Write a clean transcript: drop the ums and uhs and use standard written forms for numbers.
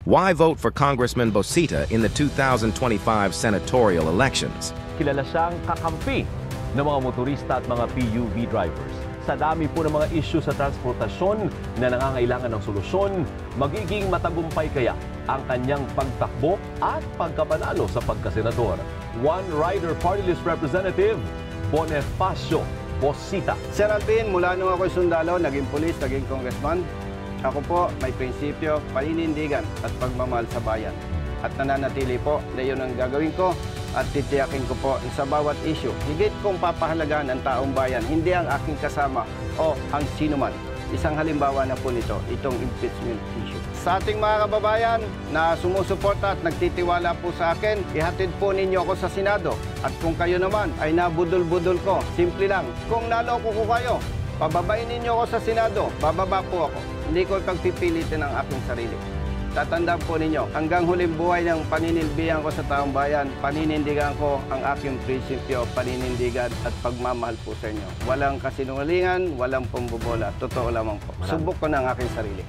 Why vote for Congressman Bosita in the 2025 senatorial elections? Kilala siyang kakampi ng mga motorista at mga PUV drivers. Sa dami po ng mga issue sa transportasyon na nangangailangan ng solusyon, magiging matagumpay kaya ang kanyang pagtakbo at pagkapanalo sa pagkasenador. One Rider Party List Representative, Bonifacio Bosita. Sir Alvin, mula nung ako'y sundalo, naging pulis, naging congressman, ako po may prinsipyo, paninindigan at pagmamahal sa bayan. At nananatili po na yun ang gagawin ko at titiyakin ko po sa bawat issue. Higit kong papahalagaan ang taong bayan, hindi ang aking kasama o ang sino man. Isang halimbawa na po nito, itong impeachment issue. Sa ating mga kababayan na sumusuporta at nagtitiwala po sa akin, ihatid po ninyo ako sa Senado. At kung kayo naman ay nabudol-budol ko, simple lang, kung naloko ko kayo, pababain ninyo ako sa Senado, bababa po ako. Hindi ko pagpipilitin ang aking sarili. Tatandaan po ninyo, hanggang huling buhay ng paninilbihan ko sa taong bayan, paninindigan ko ang aking prinsipyo, paninindigan at pagmamahal po sa inyo. Walang kasinungalingan, walang pambobola. Totoo lamang po. Subok ko ng aking sarili.